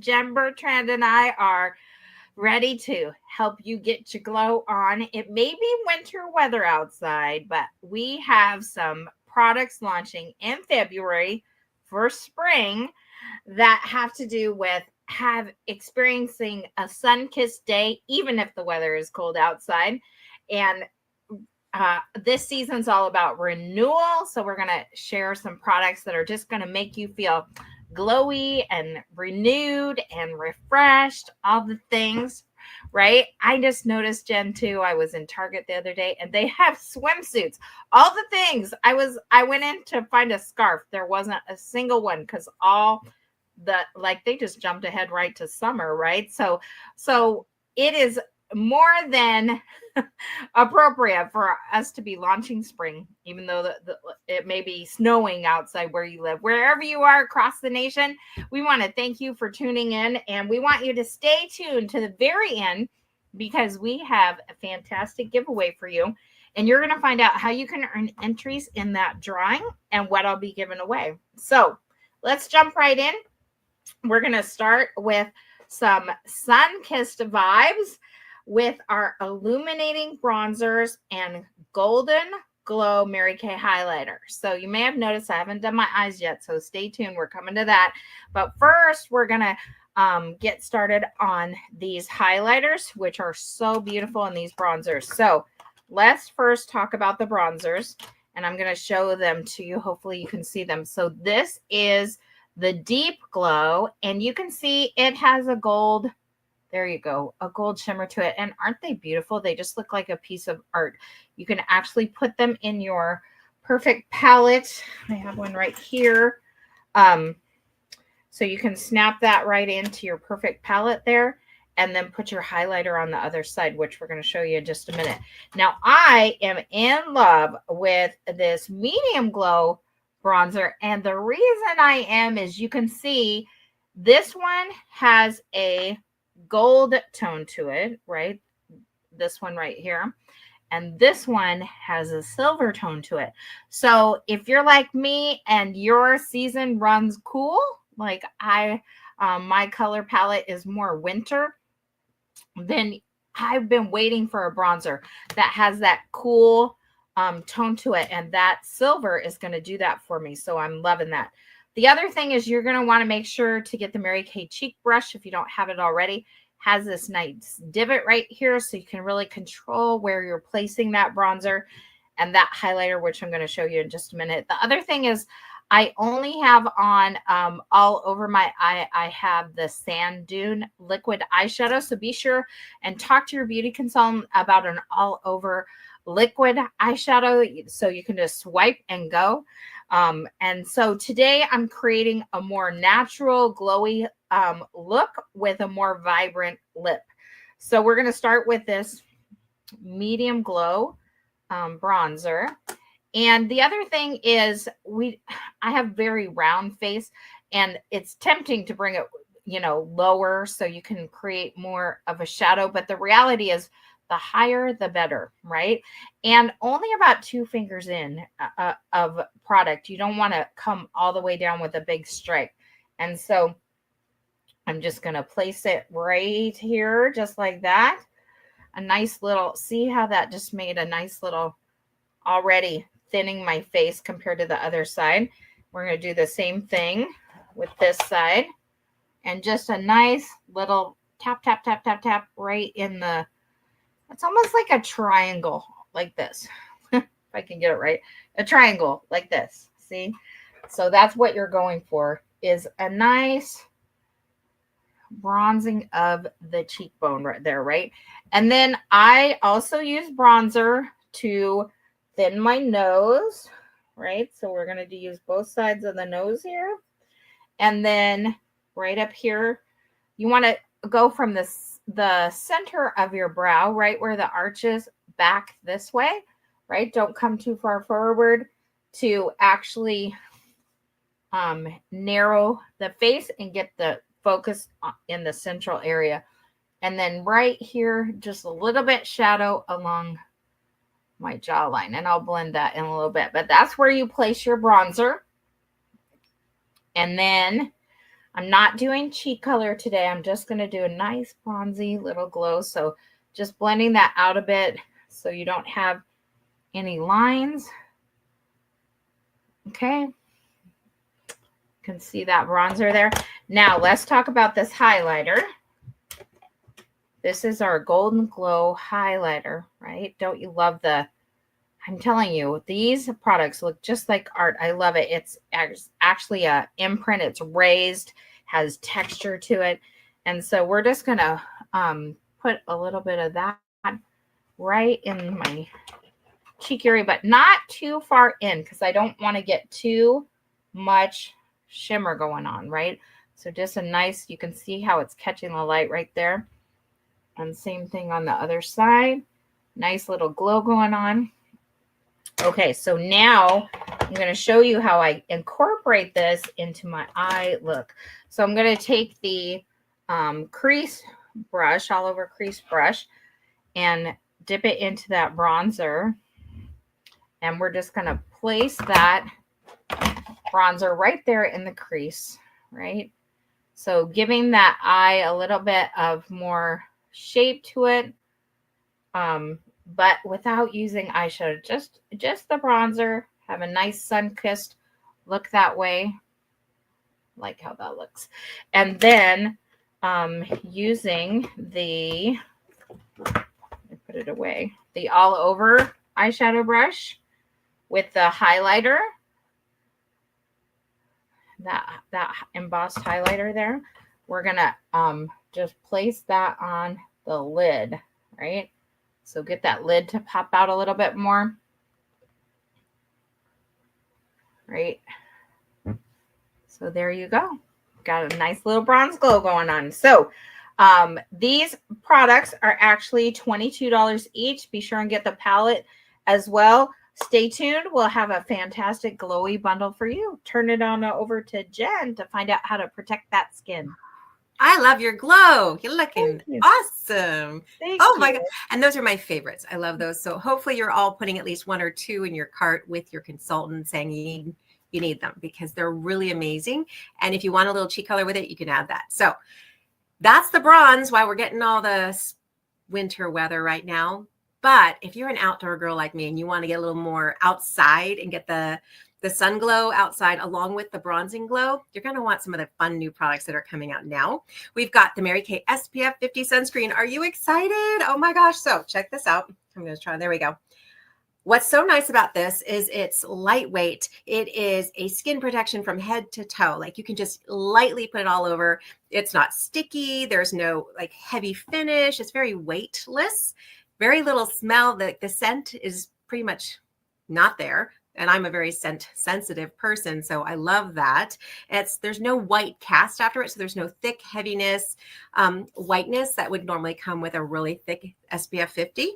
Jen Bertrand and I are ready to help you get your glow on. It may be winter weather outside, but we have some products launching in February for spring that have to do with have experiencing a sun-kissed day, even if the weather is cold outside. And this season's all about renewal. So we're going to share some products that are just going to make you feel glowy and renewed and refreshed, all the things, right? I just noticed, Jen, too. I was in Target the other day and they have swimsuits, all the things. I went in to find a scarf. There wasn't a single one because all they just jumped ahead right to summer, right? So it is more than appropriate for us to be launching spring, even though it may be snowing outside where you live. Wherever you are across the nation, we want to thank you for tuning in, and we want you to stay tuned to the very end because we have a fantastic giveaway for you, and you're going to find out how you can earn entries in that drawing and what I'll be giving away. So let's jump right in. We're going to start with some sun-kissed vibes with our illuminating bronzers and golden glow Mary Kay highlighter. So you may have noticed I haven't done my eyes yet, so stay tuned. We're coming to that. But first, we're going to get started on these highlighters, which are so beautiful, in these bronzers. So let's first talk about the bronzers, and I'm going to show them to you. Hopefully you can see them. So this is the Deep Glow, and you can see it has a gold, there you go, a gold shimmer to it. And aren't they beautiful? They just look like a piece of art. You can actually put them in your Perfect palette. I have one right here. So you can snap that right into your Perfect palette there and then put your highlighter on the other side, which we're going to show you in just a minute. Now, I am in love with this Medium Glow bronzer, and the reason I am is you can see this one has a gold tone to it, right? This one right here. And this one has a silver tone to it. So if you're like me and your season runs cool, like my color palette is more winter, then I've been waiting for a bronzer that has that cool tone to it. And that silver is going to do that for me. So I'm loving that. The other thing is you're going to want to make sure to get the Mary Kay cheek brush if you don't have it already. Has this nice divot right here so you can really control where you're placing that bronzer and that highlighter, which I'm going to show you in just a minute. The other thing is I only have on all over my eye, I have the Sand Dune liquid eyeshadow. So be sure and talk to your beauty consultant about an all over liquid eyeshadow so you can just swipe and go. And so today I'm creating a more natural, glowy look with a more vibrant lip. So we're going to start with this Medium Glow bronzer. And the other thing is I have very round face, and it's tempting to bring it, lower so you can create more of a shadow. But the reality is the higher, the better, right? And only about 2 fingers in of product. You don't want to come all the way down with a big stripe. And so I'm just going to place it right here, just like that. A nice little, see how that just made a nice little, already thinning my face compared to the other side. We're going to do the same thing with this side. And just a nice little tap, tap, tap, tap, tap right in the, it's almost like a triangle like this. If I can get it right. A triangle like this. See? So that's what you're going for, is a nice bronzing of the cheekbone right there, right? And then I also use bronzer to thin my nose, right? So we're going to use both sides of the nose here. And then right up here, you want to go from the center of your brow, right where the arch is, back this way, right? Don't come too far forward to actually narrow the face and get the focus in the central area. And then right here, just a little bit shadow along my jawline, and I'll blend that in a little bit. But that's where you place your bronzer. And then I'm not doing cheek color today. I'm just going to do a nice bronzy little glow. So just blending that out a bit so you don't have any lines. Okay. You can see that bronzer there. Now let's talk about this highlighter. This is our Golden Glow highlighter, right? Don't you love the, I'm telling you, these products look just like art. I love it. It's actually a imprint. It's raised, has texture to it. And so we're just going to put a little bit of that right in my cheek area, but not too far in because I don't want to get too much shimmer going on, right? So just a nice, you can see how it's catching the light right there. And same thing on the other side. Nice little glow going on. Okay, so now I'm going to show you how I incorporate this into my eye look. So I'm going to take the crease brush, all over crease brush, and dip it into that bronzer. And we're just going to place that bronzer right there in the crease, right? So giving that eye a little bit of more shape to it, but without using eyeshadow, just the bronzer. Have a nice sun-kissed look that way. Like how that looks. And then using the, I put it away, the all over eyeshadow brush with the highlighter, that embossed highlighter there, we're gonna just place that on the lid, right? So get that lid to pop out a little bit more, right? So there you go. Got a nice little bronze glow going on. So these products are actually $22 each. Be sure and get the palette as well. Stay tuned. We'll have a fantastic glowy bundle for you. Turn it on over to Jen to find out how to protect that skin. I love your glow. You're looking awesome. Oh my God. And those are my favorites. I love those. So hopefully you're all putting at least one or two in your cart with your consultant saying you need them because they're really amazing. And if you want a little cheek color with it, you can add that. So that's the bronze while we're getting all the winter weather right now. But if you're an outdoor girl like me and you want to get a little more outside and get the sun glow outside along with the bronzing glow, you're going to want some of the fun new products that are coming out now. We've got the Mary Kay SPF 50 sunscreen. Are you excited? Oh my gosh. So check this out. I'm going to try. There we go. What's so nice about this is it's lightweight. It is a skin protection from head to toe. Like you can just lightly put it all over. It's not sticky. There's no like heavy finish. It's very weightless, very little smell. The scent is pretty much not there. And I'm a very scent sensitive person. So I love that. There's no white cast after it. So there's no thick heaviness, whiteness that would normally come with a really thick SPF 50.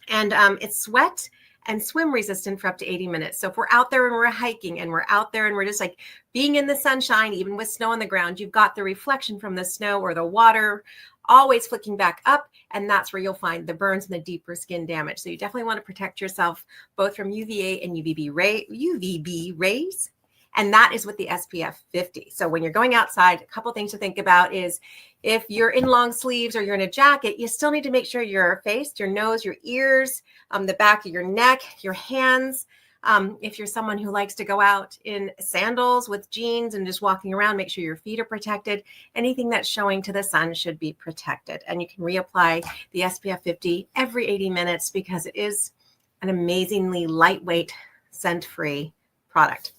And it's sweat and swim resistant for up to 80 minutes. So if we're out there and we're hiking and we're out there and we're just like being in the sunshine, even with snow on the ground, you've got the reflection from the snow or the water always flicking back up. And that's where you'll find the burns and the deeper skin damage. So you definitely want to protect yourself both from UVA and UVB rays. And that is with the SPF 50. So when you're going outside, a couple things to think about is if you're in long sleeves or you're in a jacket, you still need to make sure your face, your nose, your ears, the back of your neck, your hands. If you're someone who likes to go out in sandals with jeans and just walking around, make sure your feet are protected. Anything that's showing to the sun should be protected. And you can reapply the SPF 50 every 80 minutes because it is an amazingly lightweight, scent-free product.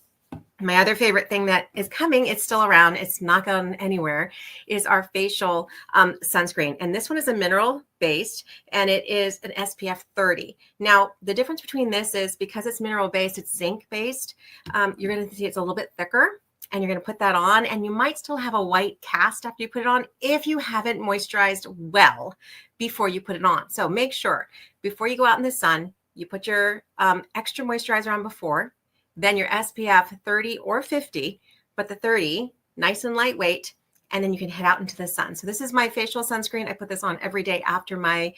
My other favorite thing that is coming, it's still around, it's not gone anywhere, is our facial sunscreen. And this one is a mineral based and it is an SPF 30. Now, the difference between this is because it's mineral based, it's zinc based, you're going to see it's a little bit thicker and you're going to put that on and you might still have a white cast after you put it on if you haven't moisturized well before you put it on. So make sure before you go out in the sun, you put your extra moisturizer on before. Then your SPF 30 or 50, but the 30, nice and lightweight, and then you can head out into the sun. So this is my facial sunscreen. I put this on every day after my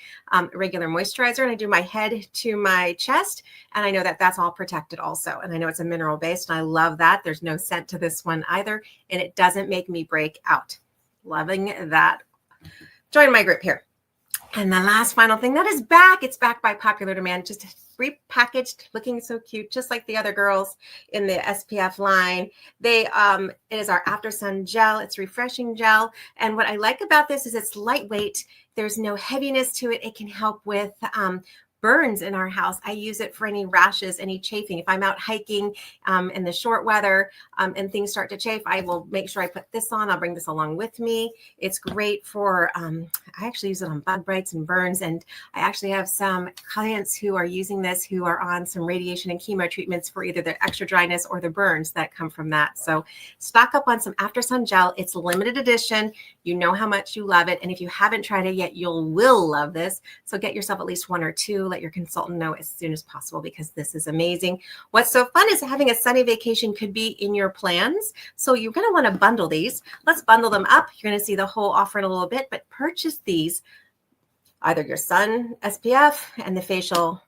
regular moisturizer, and I do my head to my chest, and I know that that's all protected also. And I know it's a mineral based, and I love that. There's no scent to this one either, and it doesn't make me break out. Loving that. Join my group here. And the last final thing that is back, it's back by popular demand, just repackaged, looking so cute, just like the other girls in the SPF line. It is our After Sun Gel. It's refreshing gel. And what I like about this is it's lightweight. There's no heaviness to it. It can help with burns in our house. I use it for any rashes, any chafing. If I'm out hiking in the short weather and things start to chafe, I will make sure I put this on. I'll bring this along with me. It's great for, I actually use it on bug bites and burns. And I actually have some clients who are using this who are on some radiation and chemo treatments for either the extra dryness or the burns that come from that. So stock up on some After Sun Gel. It's limited edition. You know how much you love it. And if you haven't tried it yet, you will love this. So get yourself at least one or two. Let your consultant know as soon as possible because this is amazing. What's so fun is having a sunny vacation could be in your plans. So you're going to want to bundle these. Let's bundle them up. You're going to see the whole offer in a little bit, but purchase these, either your sun SPF and the facial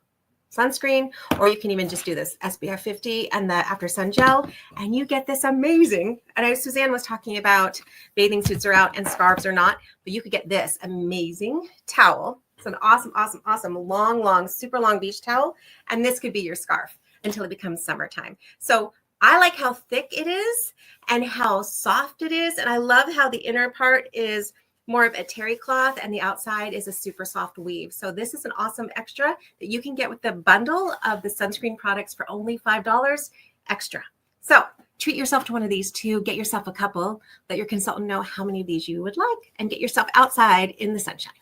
sunscreen, or you can even just do this SPF 50 and the After Sun Gel, and you get this amazing. And I, Suzanne was talking about bathing suits are out and scarves are not, but you could get this amazing towel. It's an awesome, awesome, awesome, long, super long beach towel. And this could be your scarf until it becomes summertime. So I like how thick it is and how soft it is. And I love how the inner part is more of a terry cloth and the outside is a super soft weave. So this is an awesome extra that you can get with the bundle of the sunscreen products for only $5 extra. So treat yourself to one of these too. Get yourself a couple. Let your consultant know how many of these you would like and get yourself outside in the sunshine.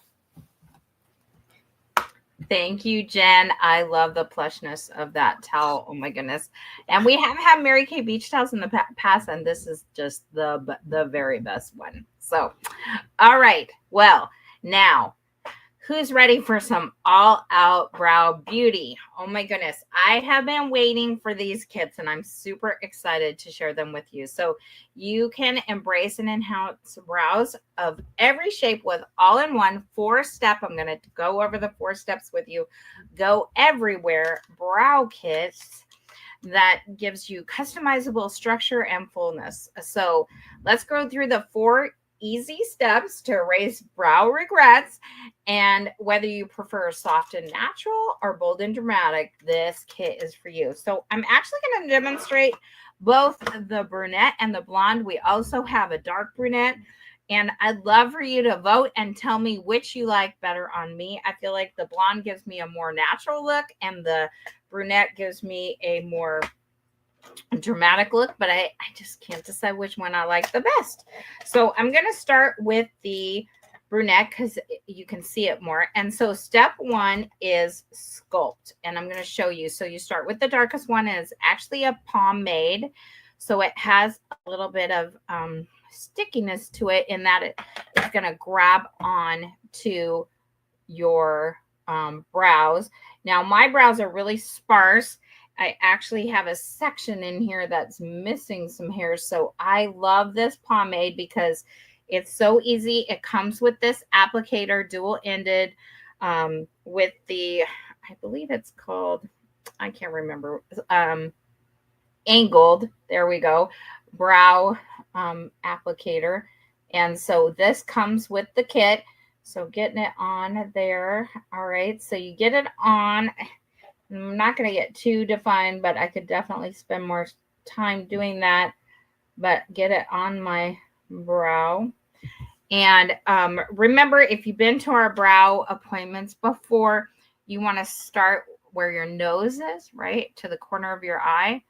Thank you, Jen. I love the plushness of that towel. Oh my goodness. And we have had Mary Kay beach towels in the past, and this is just the very best one. So, all right. Well, now, who's ready for some all-out brow beauty? Oh my goodness. I have been waiting for these kits, and I'm super excited to share them with you. So you can embrace and enhance brows of every shape with all-in-one 4-step. I'm going to go over the 4 steps with you. Go everywhere brow kits that gives you customizable structure and fullness. So let's go through the 4 easy steps to erase brow regrets. And whether you prefer soft and natural or bold and dramatic, this kit is for you. So I'm actually going to demonstrate both the brunette and the blonde. We also have a dark brunette. And I'd love for you to vote and tell me which you like better on me. I feel like the blonde gives me a more natural look and the brunette gives me a more dramatic look, but I just can't decide which one I like the best. So I'm going to start with the brunette because you can see it more. And so step 1 is sculpt, and I'm going to show you. So you start with the darkest one. It's actually a pomade, so it has a little bit of stickiness to it in that it's going to grab on to your brows. Now my brows are really sparse. I actually have a section in here that's missing some hairs. So I love this pomade because it's so easy. It comes with this applicator, dual-ended, with the, I believe it's called, I can't remember, angled, there we go, brow applicator. And so this comes with the kit. So getting it on there. All right. So you get it on. I'm not going to get too defined, but I could definitely spend more time doing that. But get it on my brow. And remember, if you've been to our brow appointments before, you want to start where your nose is, right? To the corner of your eye.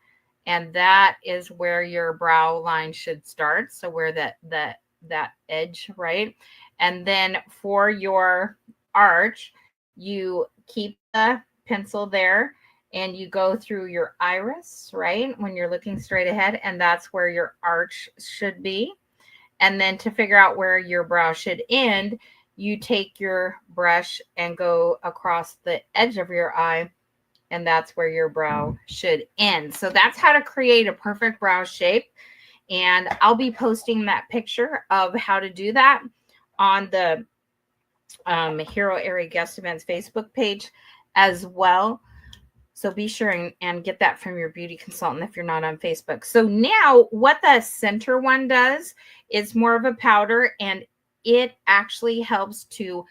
And that is where your brow line should start. So where that edge, right? And then for your arch, you keep the pencil there and you go through your iris, right? When you're looking straight ahead, and that's where your arch should be. And then to figure out where your brow should end, you take your brush and go across the edge of your eye, and that's where your brow should end. So that's how to create a perfect brow shape. And I'll be posting that picture of how to do that on the Hero Area Guest Events Facebook page as well. So be sure and get that from your beauty consultant if you're not on Facebook. So now what the center one does is more of a powder, and it actually helps to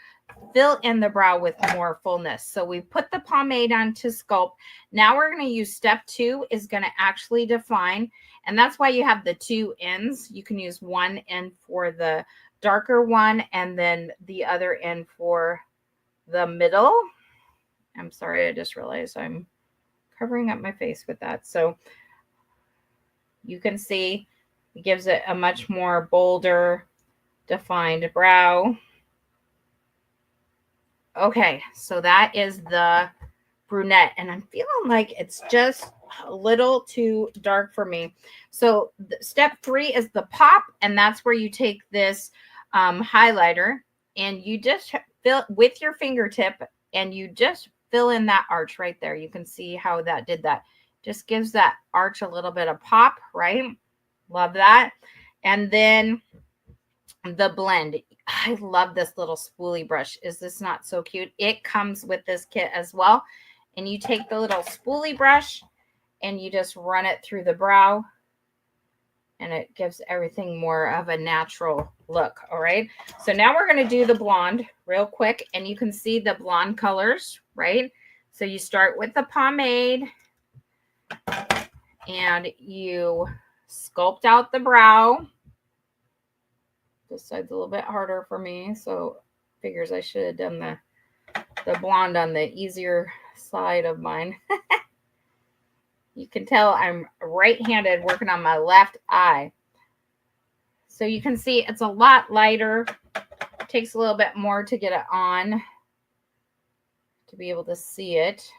fill in the brow with more fullness. So we put the pomade on to sculpt. Now we're going to use step 2 is going to actually define. And that's why you have the 2 ends. You can use one end for the darker one and then the other end for the middle. I'm sorry, I just realized I'm covering up my face with that. So you can see it gives it a much more bolder, defined brow. Okay, so that is the brunette, and I'm feeling like it's just a little too dark for me. So step 3 is the pop, and that's where you take this highlighter and you just fill with your fingertip, and you just fill in that arch right there. You can see how that did that. Just gives that arch a little bit of pop, right? Love that. And then the blend. I love this little spoolie brush. Is this not so cute? It comes with this kit as well. And you take the little spoolie brush and you just run it through the brow, and it gives everything more of a natural look. All right. So now we're going to do the blonde real quick, and you can see the blonde colors, right? So you start with the pomade and you sculpt out the brow. This side's a little bit harder for me, so figures I should have done the blonde on the easier side of mine. You can tell I'm right-handed working on my left eye. So you can see it's a lot lighter. It takes a little bit more to get it on to be able to see it.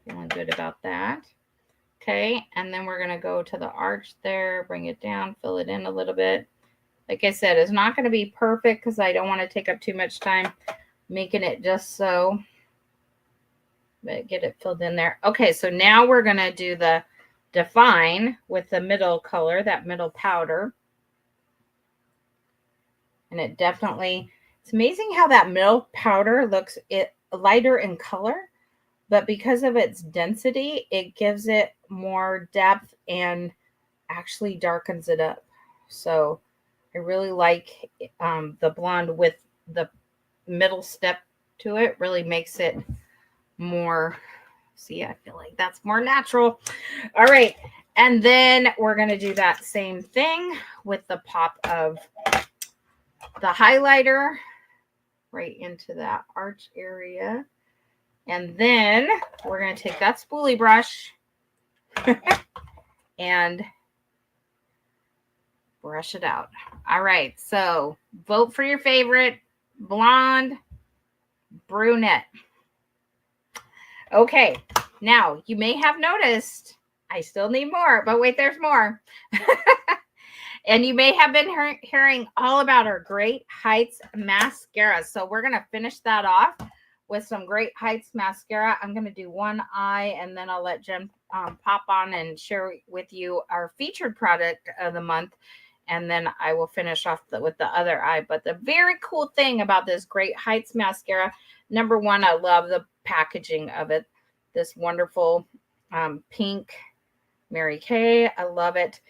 Feeling good about that. Okay, and then we're going to go to the arch there, bring it down, fill it in a little bit. Like I said, it's not going to be perfect because I don't want to take up too much time making it just so. But get it filled in there. Okay, so now we're going to do the define with the middle color, that middle powder. And it definitely, it's amazing how that middle powder looks lighter in color. But because of its density, it gives it more depth and actually darkens it up. So I really like the blonde with the middle step to it. Really makes it more, see, I feel like that's more natural. All right. And then we're going to do that same thing with the pop of the highlighter right into that arch area. And then we're going to take that spoolie brush and brush it out. All right. So vote for your favorite, blonde, brunette. Okay. Now you may have noticed I still need more, but wait, there's more. And you may have been hearing all about our Great Heights mascara. So we're going to finish that off with some Great Heights mascara. I'm going to do one eye, and then I'll let Jen pop on and share with you our featured product of the month. And then I will finish off with the other eye. But the very cool thing about this Great Heights mascara, number one, I love the packaging of it. This wonderful pink Mary Kay. I love it.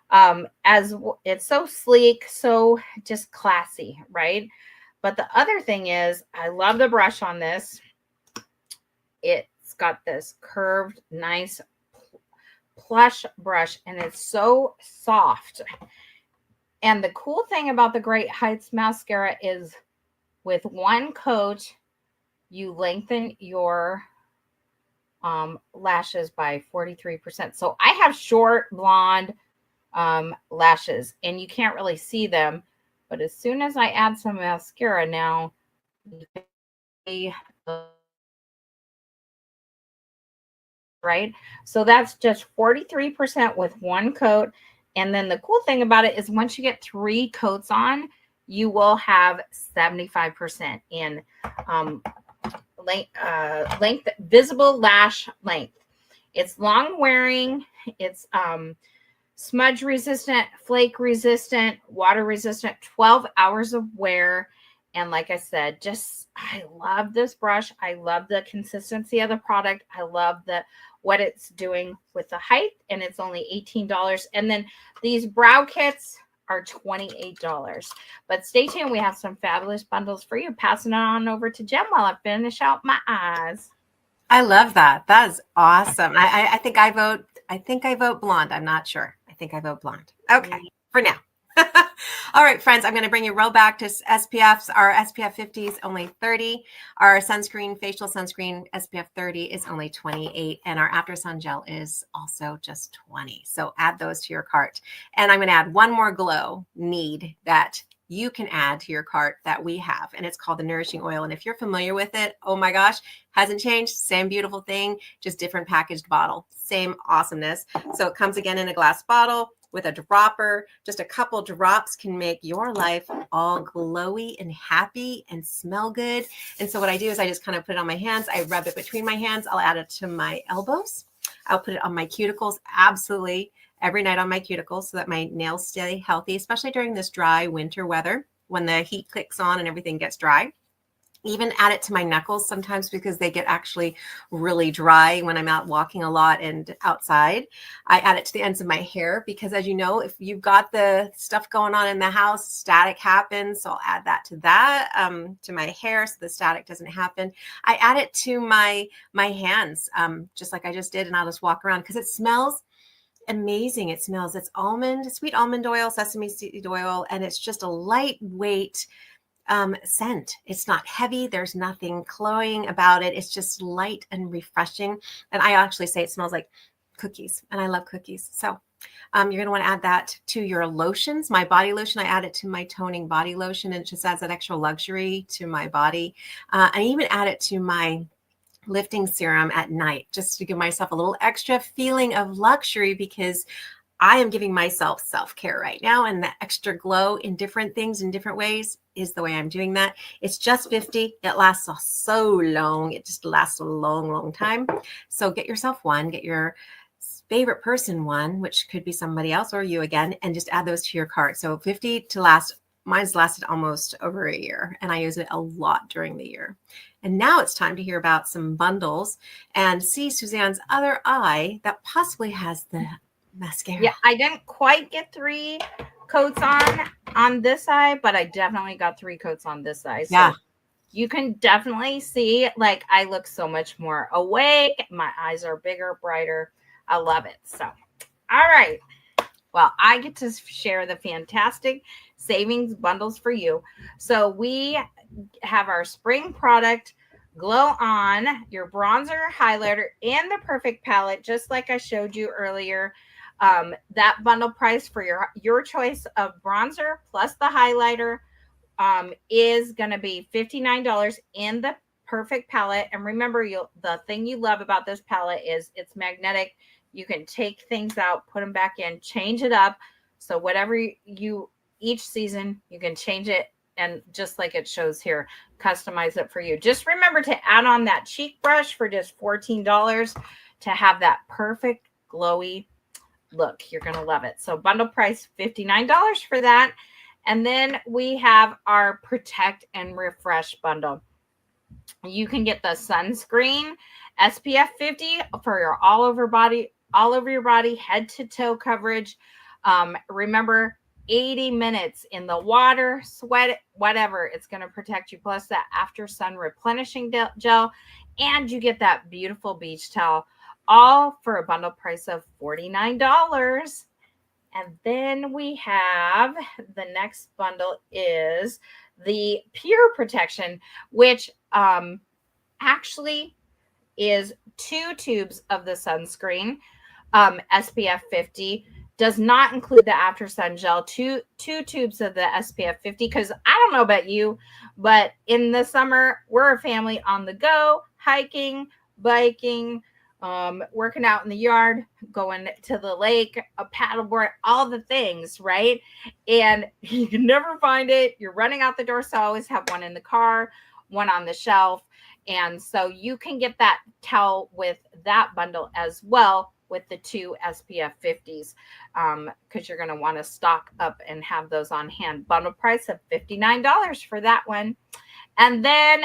As it's so sleek, so just classy, right? But the other thing is, I love the brush on this. It's got this curved, nice plush brush, and it's so soft. And the cool thing about the Great Heights mascara is with one coat, you lengthen your lashes by 43%. So I have short blonde lashes, and you can't really see them. But as soon as I add some mascara now, you can see, right? So that's just 43% with one coat. And then the cool thing about it is once you get 3 coats on, you will have 75% in length, visible lash length. It's long wearing. It's smudge resistant, flake resistant, water resistant, 12 hours of wear. And like I said, I love this brush. I love the consistency of the product. I love what it's doing with the height, and it's only $18. And then these brow kits are $28. But stay tuned. We have some fabulous bundles for you. Passing it on over to Jen while I finish out my eyes. I love that. That is awesome. I think I vote blonde. I'm not sure. I think I vote blonde. Okay, for now. All right, friends, I'm going to bring you roll back to SPFs. Our SPF 50 is only 30. Our sunscreen, facial sunscreen, SPF 30 is only 28. And our after sun gel is also just 20. So add those to your cart. And I'm going to add one more glow need that you can add to your cart that we have. And it's called the Nourishing Oil. And if you're familiar with it, oh my gosh, hasn't changed. Same beautiful thing, just different packaged bottle. Same awesomeness. So it comes again in a glass bottle with a dropper. Just a couple drops can make your life all glowy and happy and smell good. And so what I do is I just kind of put it on my hands. I rub it between my hands. I'll add it to my elbows. I'll put it on my cuticles. Absolutely. Every night on my cuticles so that my nails stay healthy, especially during this dry winter weather when the heat clicks on and everything gets dry. Even add it to my knuckles sometimes because they get actually really dry when I'm out walking a lot and outside. I add it to the ends of my hair because, as you know, if you've got the stuff going on in the house, static happens. So I'll add that to my hair so the static doesn't happen. I add it to my hands just like I just did, and I'll just walk around because it smells amazing. It smells, it's sweet almond oil, sesame seed oil, and it's just a lightweight scent. It's not heavy. There's nothing cloying about it. It's just light and refreshing. And I actually say it smells like cookies, and I love cookies. So you're going to want to add that to your lotions. My body lotion, I add it to my toning body lotion, and it just adds that extra luxury to my body. I even add it to my lifting serum at night just to give myself a little extra feeling of luxury because I am giving myself self-care right now, and the extra glow in different things in different ways is the way I'm doing that. It's just 50. It lasts so long. It just lasts a long, long time. So get yourself one, get your favorite person one, which could be somebody else or you again, and just add those to your cart. So 50 to last. Mine's lasted almost over a year, and I use it a lot during the year. And now it's time to hear about some bundles and see Suzanne's other eye that possibly has the mascara. Yeah, I didn't quite get 3 coats on this eye, but I definitely got 3 coats on this eye. So yeah, you can definitely see, like, I look so much more awake. My eyes are bigger, brighter. I love it. So, all right. Well, I get to share the fantastic savings bundles for you. So we have our spring product, Glow On, your bronzer, highlighter, and the perfect palette, just like I showed you earlier. That bundle price for your choice of bronzer plus the highlighter is going to be $59 in the perfect palette. And remember, the thing you love about this palette is it's magnetic. You can take things out, put them back in, change it up. So whatever each season, you can change it. And just like it shows here, customize it for you. Just remember to add on that cheek brush for just $14 to have that perfect glowy look. You're going to love it. So bundle price $59 for that. And then we have our Protect and Refresh bundle. You can get the sunscreen SPF 50 for your all over your body, head to toe coverage. Remember, 80 minutes in the water, sweat, whatever, it's going to protect you. Plus that after sun replenishing gel, and you get that beautiful beach towel, all for a bundle price of $49. And then we have the next bundle is the Pure Protection, which actually is 2 tubes of the sunscreen, SPF 50. Does not include the after sun gel. Two tubes of the SPF 50, because I don't know about you, but in the summer, we're a family on the go, hiking, biking, working out in the yard, going to the lake, a paddleboard, all the things, right? And you can never find it. You're running out the door, so I always have one in the car, one on the shelf. And so you can get that towel with that bundle as well, with the 2 SPF 50s, because you're going to want to stock up and have those on hand. Bundle price of $59 for that one. And then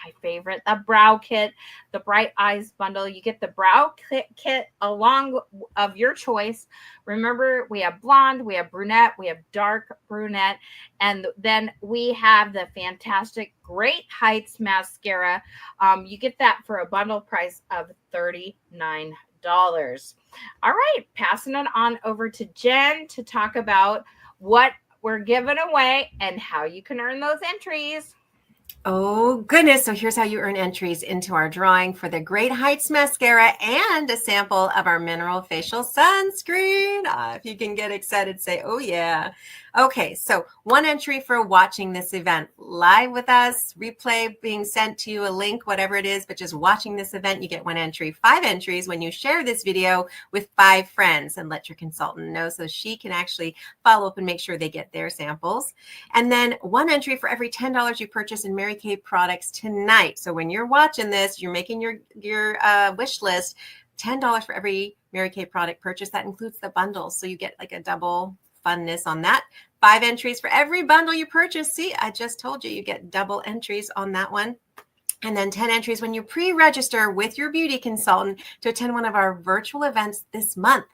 my favorite, the brow kit, the Bright Eyes bundle. You get the brow kit along of your choice. Remember, we have blonde, we have brunette, we have dark brunette, and then we have the fantastic Great Heights mascara. You get that for a bundle price of $39. All right, passing it on over to Jen to talk about what we're giving away and how you can earn those entries. Oh, goodness. So here's how you earn entries into our drawing for the Great Heights mascara and a sample of our mineral facial sunscreen. If you can get excited, say, oh, yeah. Okay, so 1 entry for watching this event live with us, replay being sent to you, a link, whatever it is, but just watching this event, you get 1 entry. 5 entries when you share this video with 5 friends and let your consultant know so she can actually follow up and make sure they get their samples. And then 1 entry for every $10 you purchase in Mary Kay products tonight. So when you're watching this, you're making your wish list, $10 for every Mary Kay product purchase. That includes the bundles. So you get like a double funness on that. 5 entries for every bundle you purchase. See, I just told you, you get double entries on that one. And then 10 entries when you pre-register with your beauty consultant to attend one of our virtual events this month.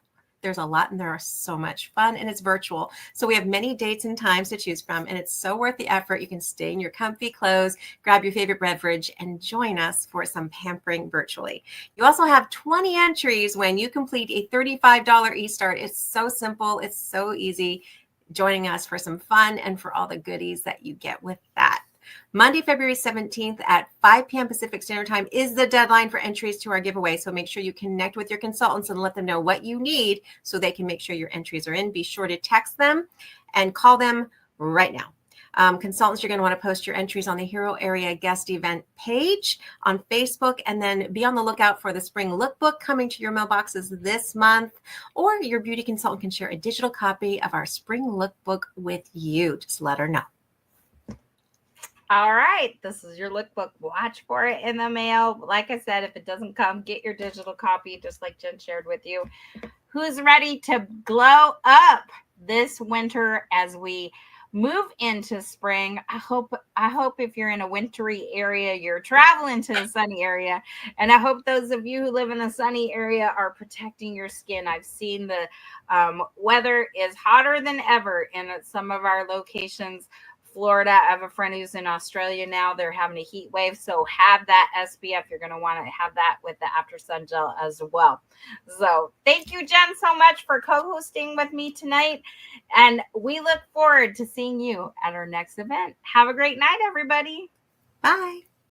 There's a lot and there are so much fun and it's virtual. So we have many dates and times to choose from and it's so worth the effort. You can stay in your comfy clothes, grab your favorite beverage and join us for some pampering virtually. You also have 20 entries when you complete a $35 e-start. It's so simple. It's so easy. Joining us for some fun and for all the goodies that you get with that. Monday, February 17th at 5 p.m. Pacific Standard Time is the deadline for entries to our giveaway. So make sure you connect with your consultants and let them know what you need so they can make sure your entries are in. Be sure to text them and call them right now. Consultants, you're going to want to post your entries on the Hero Area Guest Event page on Facebook, and then be on the lookout for the Spring Lookbook coming to your mailboxes this month, or your beauty consultant can share a digital copy of our Spring Lookbook with you. Just let her know. All right, this is your lookbook. Watch for it in the mail. Like I said, if it doesn't come, get your digital copy, just like Jen shared with you. Who's ready to glow up this winter as we move into spring? I hope if you're in a wintry area, you're traveling to the sunny area. And I hope those of you who live in the sunny area are protecting your skin. I've seen the weather is hotter than ever in some of our locations. Florida, I have a friend who's in Australia now. They're having a heat wave. So have that SPF. You're going to want to have that with the After Sun Gel as well. So thank you, Jen, so much for co-hosting with me tonight. And we look forward to seeing you at our next event. Have a great night, everybody. Bye.